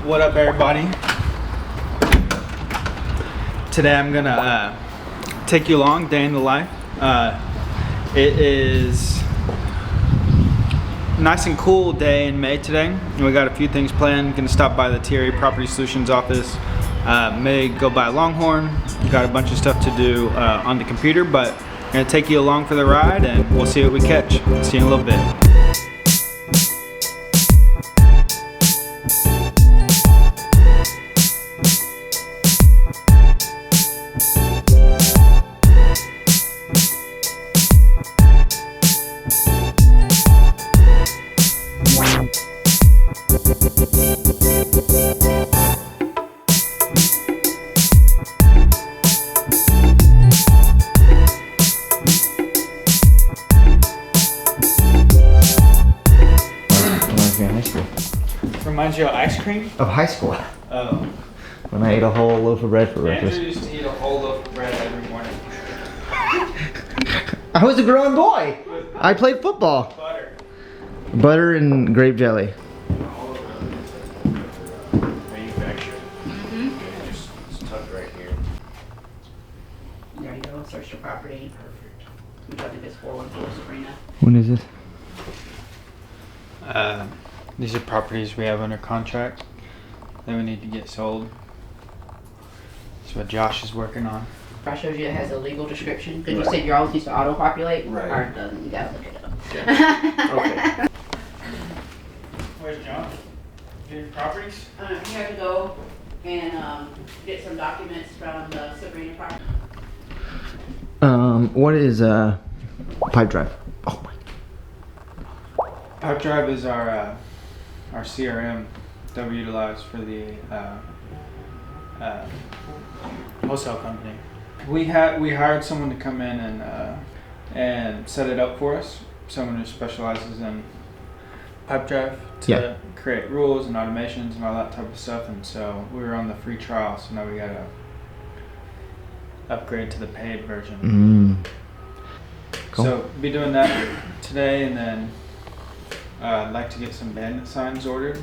What up, everybody? Today I'm gonna take you along day in the life. It is nice and cool day in May today, and we got a few things planned. Gonna stop by the TRE Property Solutions office. May go by Longhorn. Got a bunch of stuff to do on the computer, but I'm gonna take you along for the ride, and we'll see what we catch. See you in a little bit. Reminds you of ice cream? Of high school. Oh. When I ate a whole loaf of bread for breakfast. Andrew used to eat a whole loaf of bread every morning. I was a growing boy. I played football. Butter. Butter and grape jelly. Manufactured. Just tucked right here. There you go, search your property. Perfect. We got this 414 Sabrina. When is this? These are properties we have under contract that we need to get sold. That's what Josh is working on. I showed you it has a legal description because you said you're always used to auto-populate. Right. Ours doesn't. You gotta look it up. Okay. Where's John? Getting properties? You have to go and get some documents from the Sabrina property. What is pipe drive? Oh my. Pipe Drive is our CRM that we utilize for the wholesale company. We hired someone to come in and set it up for us. Someone who specializes in Pipe Drive to create rules and automations and all that type of stuff. And so we were on the free trial, so now we gotta upgrade to the paid version. Cool. So be doing that today, and then I'd like to get some bandit signs ordered,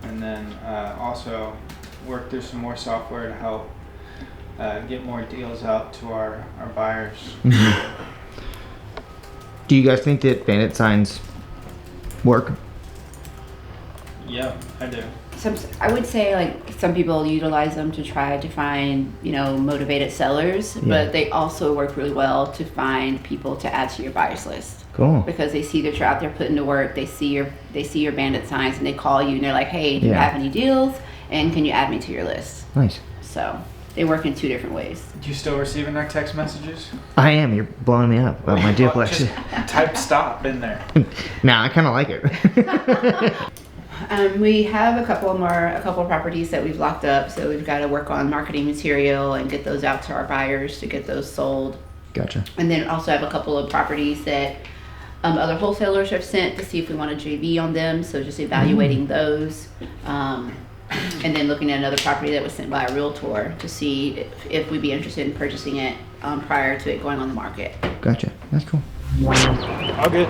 and then also work through some more software to help get more deals out to our buyers. Do you guys think that bandit signs work? Yeah, I do. I would say like some people utilize them to try to find, motivated sellers, but they also work really well to find people to add to your buyers list. Cool. Because they see that you're out there putting to work, they see your bandit signs, and they call you and they're like, hey, do you have any deals? And can you add me to your list? Nice. So they work in two different ways. Do you still receiving our text messages? I am. You're blowing me up about my deal collection. Just type stop in there. Nah, I kind of like it. We have a couple of properties that we've locked up, so we've got to work on marketing material and get those out to our buyers to get those sold. Gotcha. And then also have a couple of properties that other wholesalers have sent to see if we want a JV on them, so just evaluating those. And then looking at another property that was sent by a realtor to see if we'd be interested in purchasing it prior to it going on the market. Gotcha. That's cool. All good.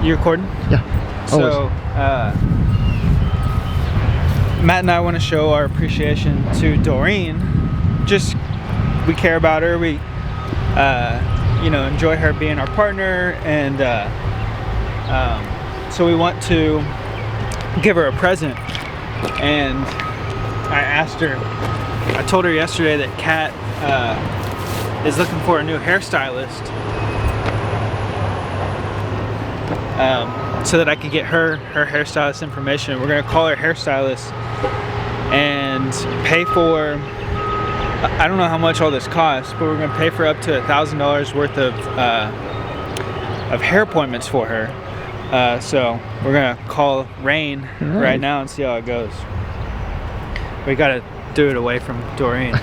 You recording? Yeah. So, Matt and I want to show our appreciation to Doreen. Just, we care about her. We, enjoy her being our partner, and so we want to give her a present. And I told her yesterday that Kat is looking for a new hairstylist. So that I could get her hairstylist information. We're gonna call her hairstylist and pay for, I don't know how much all this costs, but we're gonna pay for up to $1,000 worth of hair appointments for her. So we're gonna call Rain right now and see how it goes. We gotta do it away from Doreen.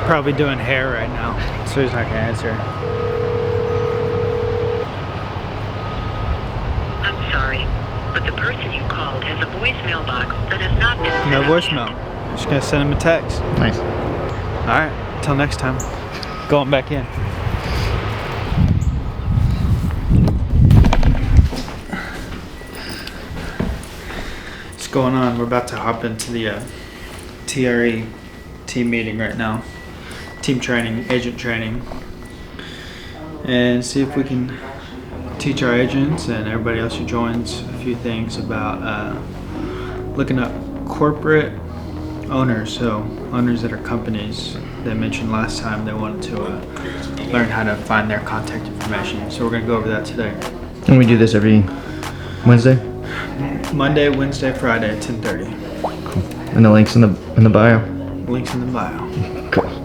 Probably doing hair right now, so he's not gonna answer. I'm sorry, but the person you called has a voicemail box that has not been No voicemail. Just gonna send him a text. Nice. All right, till next time. Going back in. What's going on? We're about to hop into the TRE team meeting right now. Team training, agent training. And see if we can teach our agents and everybody else who joins a few things about looking up corporate owners, so owners that are companies. They mentioned last time they wanted to learn how to find their contact information. So we're going to go over that today. And we do this every Wednesday? Monday, Wednesday, Friday at 10:30. Cool. And the link's in the bio? Links in the bio. Cool.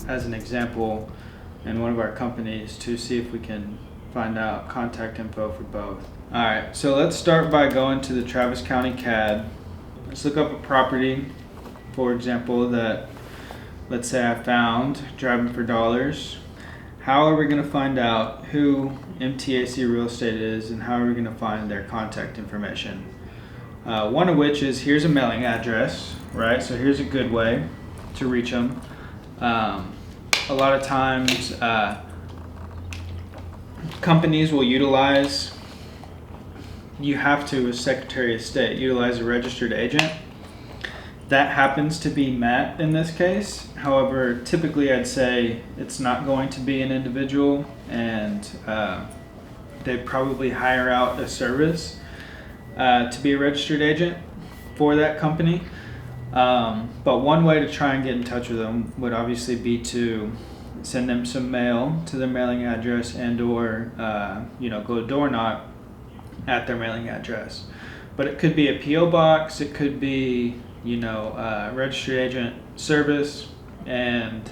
As an example in one of our companies to see if we can find out contact info for both. Alright, so let's start by going to the Travis County CAD. Let's look up a property, for example, that let's say I found driving for dollars. How are we going to find out who MTAC Real Estate is, and how are we going to find their contact information? One of which is, here's a mailing address, right? So here's a good way to reach them. A lot of times companies will utilize, you have to, as Secretary of State, utilize a registered agent. That happens to be Matt in this case. However, typically I'd say it's not going to be an individual, and they'd probably hire out a service to be a registered agent for that company. But one way to try and get in touch with them would obviously be to send them some mail to their mailing address, and or go door knock at their mailing address. But it could be a PO box, it could be registry agent service, and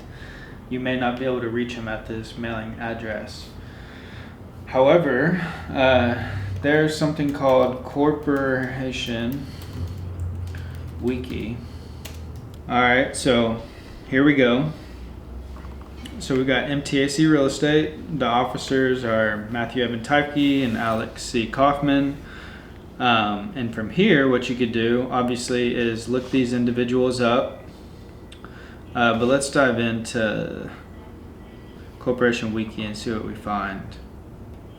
you may not be able to reach them at this mailing address. However, there's something called Corporation Wiki. Alright, so here we go. So we've got MTAC Real Estate. The officers are Matthew Evan Teifke and Alex C. Kaufman. And from here, what you could do, obviously, is look these individuals up. But let's dive into Corporation Wiki and see what we find.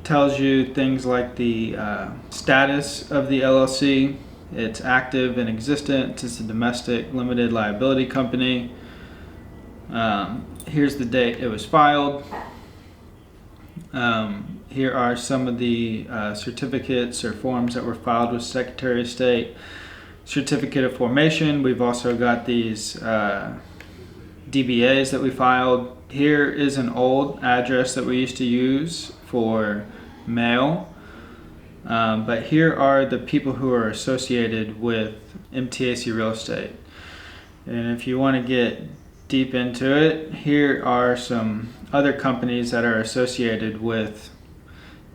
Tells you things like the status of the LLC. It's active and existent. It's a domestic limited liability company. Here's the date it was filed. Here are some of the certificates or forms that were filed with Secretary of State. Certificate of formation. We've also got these DBAs that we filed. Here is an old address that we used to use for mail. But here are the people who are associated with MTAC Real Estate. And if you want to get deep into it, here are some other companies that are associated with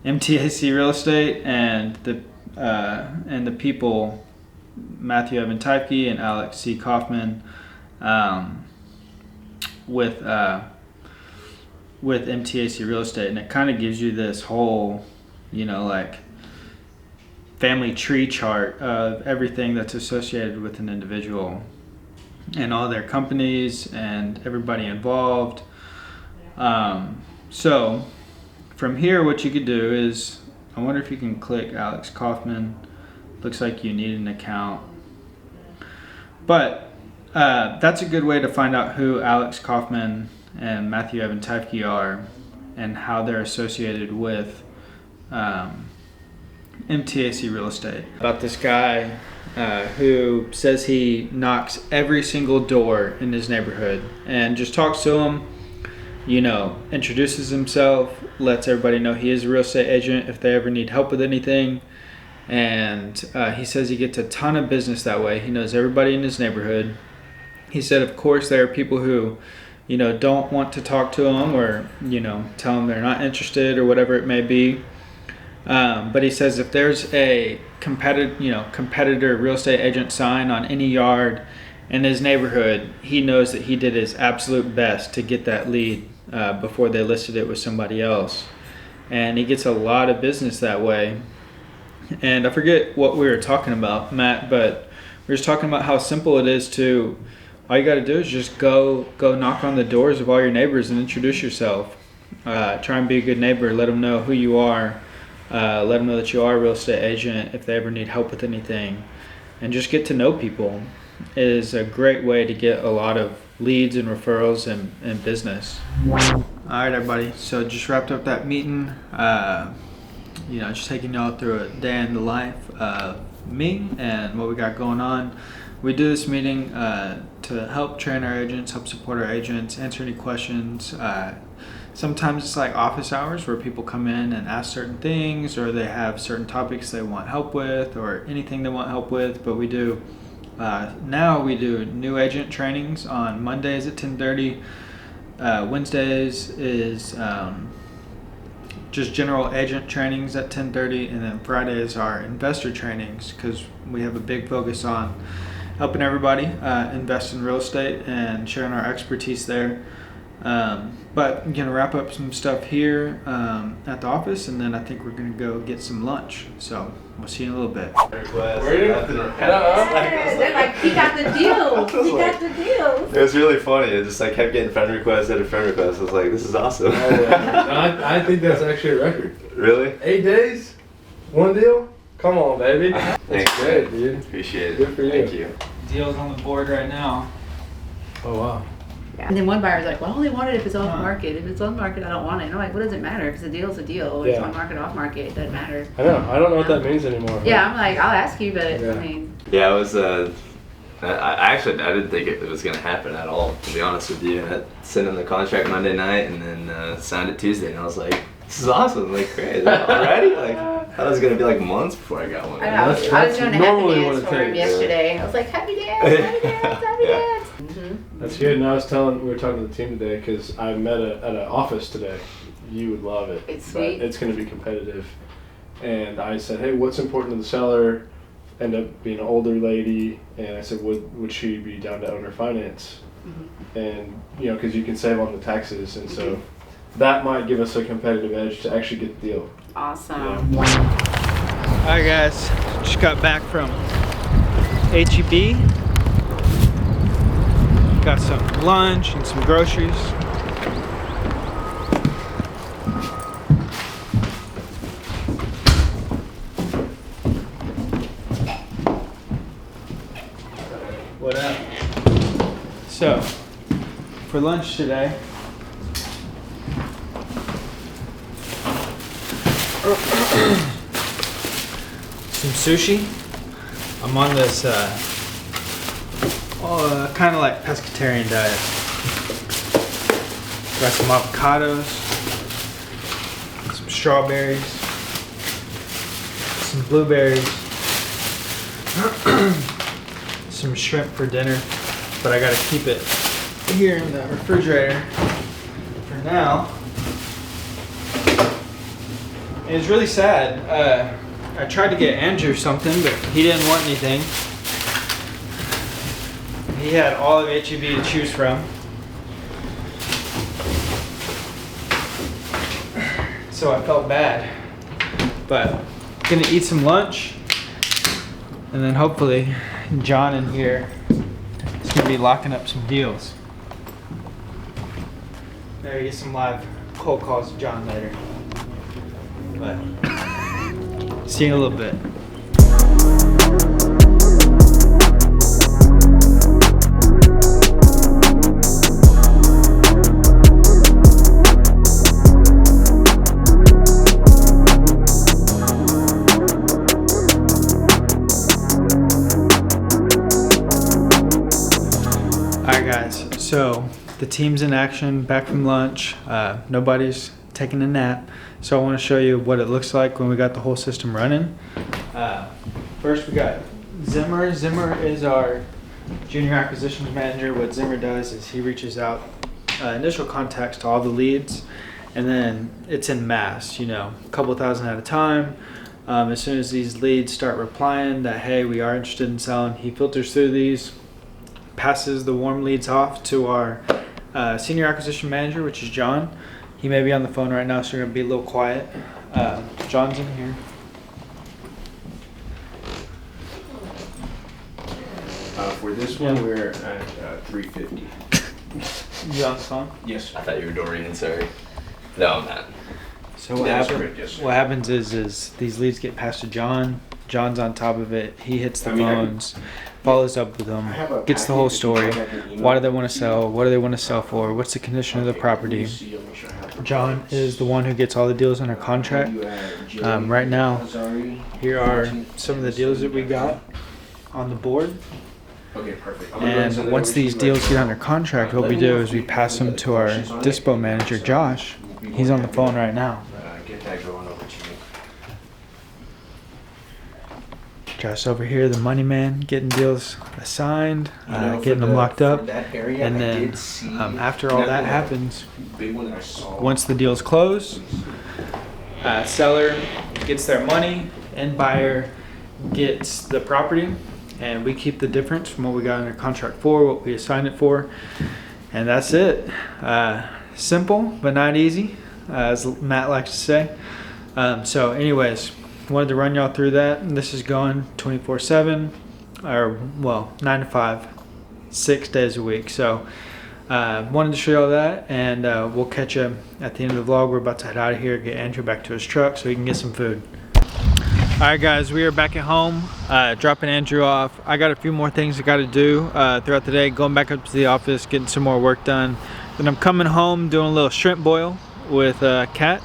MTAC Real Estate, and the people, Matthew Evan Teifke and Alex C. Kaufman, with MTAC Real Estate. And it kind of gives you this whole, family tree chart of everything that's associated with an individual and all their companies and everybody involved. So from here, what you could do is, I wonder if you can click Alex Kaufman. Looks like you need an account. But that's a good way to find out who Alex Kaufman and Matthew Evan Teifke are and how they're associated with MTAC Real Estate. About this guy who says he knocks every single door in his neighborhood and just talks to him, introduces himself, lets everybody know he is a real estate agent if they ever need help with anything, And he says he gets a ton of business that way. He knows everybody in his neighborhood. He said, of course, there are people who, don't want to talk to him or, tell him they're not interested or whatever it may be. But he says if there's a competitor real estate agent sign on any yard in his neighborhood, he knows that he did his absolute best to get that lead before they listed it with somebody else. And he gets a lot of business that way. And I forget what we were talking about, Matt, but we were just talking about how simple it is to, all you got to do is just go knock on the doors of all your neighbors and introduce yourself. Try and be a good neighbor. Let them know who you are. Let them know that you are a real estate agent if they ever need help with anything. And just get to know people is a great way to get a lot of leads and referrals and business. All right, everybody. So just wrapped up that meeting. Just taking y'all through a day in the life of me and what we got going on. We do this meeting to help train our agents, help support our agents, answer any questions. Sometimes it's like office hours where people come in and ask certain things, or they have certain topics they want help with, or anything they want help with. But we do now we do new agent trainings on Mondays at 10:30. Wednesdays is just general agent trainings at 10:30, and then Fridays are investor trainings because we have a big focus on helping everybody invest in real estate and sharing our expertise there. But I'm gonna wrap up some stuff here at the office, and then I think we're gonna go get some lunch. So we'll see you in a little bit. They're like, he got the deal. He got the deal. It was really funny. It just kept getting friend request after friend request. I was like, this is awesome. I think that's actually a record. Really? 8 days, one deal. Come on, baby. Thanks, great, dude. Appreciate it. Good for you. Thank you. Deals on the board right now. Oh wow. Yeah. And then one buyer's like, well, I only want it if it's off market. If it's on market, I don't want it. And I'm like, what does it matter? Because a deal's a deal. It's on market, off market. It doesn't matter. I know. I don't know what that means anymore. Yeah, I'm like, I'll ask you, but Yeah. I mean. Yeah, it was. I didn't think it was gonna happen at all. To be honest with you, I sent in the contract Monday night and then signed it Tuesday, and I was like, this is awesome. Like, great. Already? Like, I was gonna be like months before I got one. I know. I was doing a happy normally what dance it for him takes. yesterday. I was like, happy dance, happy dance, happy dance. That's good. And we were talking to the team today because I met at an office today. You would love it. It's but sweet. It's going to be competitive. And I said, hey, what's important to the seller? Ended up being an older lady. And I said, would she be down to owner finance? And, because you can save on the taxes. And so that might give us a competitive edge to actually get the deal. Awesome. All right, guys. Just got back from HEB. Got some lunch and some groceries. What up? So, for lunch today, some sushi. I'm on this kind of like pescatarian diet. Got some avocados, some strawberries, some blueberries, some shrimp for dinner, but I gotta keep it here in the refrigerator for now. It was really sad. I tried to get Andrew something, but he didn't want anything. He had all of HEB to choose from. So I felt bad. But gonna eat some lunch, and then hopefully John in here is gonna be locking up some deals. Maybe get some live cold calls to John later. But see you in a little bit. Alright guys, so the team's in action, back from lunch. Nobody's taking a nap. So I want to show you what it looks like when we got the whole system running. First we got Zimmer. Zimmer is our junior acquisitions manager. What Zimmer does is he reaches out initial contacts to all the leads, and then it's in mass, you know, a couple thousand at a time. As soon as these leads start replying that, hey, we are interested in selling, he filters through these, passes the warm leads off to our senior acquisition manager, which is John. He may be on the phone right now, so you're gonna be a little quiet. John's in here. For this one, we're at 350. You on the phone? Yes. I thought you were Dorian, sorry. No, I'm not. So what That's happens? correct, yes, sir. What happens is these leads get passed to John. John's on top of it. He hits the I mean, phones, follows up with them, I have a gets the whole packet story. that you can email. Why do they want to sell? What do they want to sell for? What's the condition of the Okay, property? let me see, I'll make sure I have the John products. is the one who gets all the deals under contract. You at J. Right now, Azari. here are some of the deals that we got on the board. Okay, perfect. I'm gonna go and send And it once over to you these right deals get now. under contract, what Let we me know do if is we you pass have them to our questions on it. dispo manager, Josh. He's on the phone right now. Get that going over to me. Josh over here, the money man, getting deals assigned, You know, for getting them the- locked for up. that area, And I then did see after all that that happens, big one that I saw. once the deals close, seller gets their money and buyer gets the property, and we keep the difference from what we got under contract for, what we assigned it for, and that's it. Simple but not easy, as Matt likes to say. So anyways, wanted to run y'all through that. This is going 24/7, or well, 9 to 5, 6 days a week. So wanted to show y'all that, and we'll catch you at the end of the vlog. We're about to head out of here, get Andrew back to his truck so he can get some food. Alright guys, we are back at home, dropping Andrew off. I got a few more things I got to do throughout the day, going back up to the office, getting some more work done. Then I'm coming home, doing a little shrimp boil with Kat.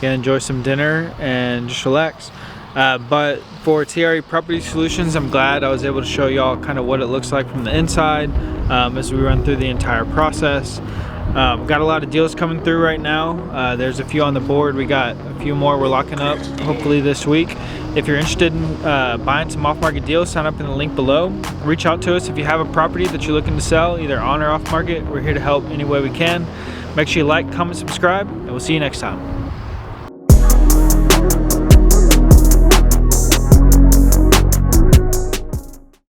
Gonna enjoy some dinner and just relax. But for TRE Property Solutions, I'm glad I was able to show y'all kind of what it looks like from the inside as we run through the entire process. Got a lot of deals coming through right now. There's a few on the board. We got a few more we're locking up hopefully this week. If you're interested in buying some off-market deals, sign up in the link below. Reach out to us if you have a property that you're looking to sell, either on or off market. We're here to help any way we can. Make sure you like, comment, subscribe, and we'll see you next time.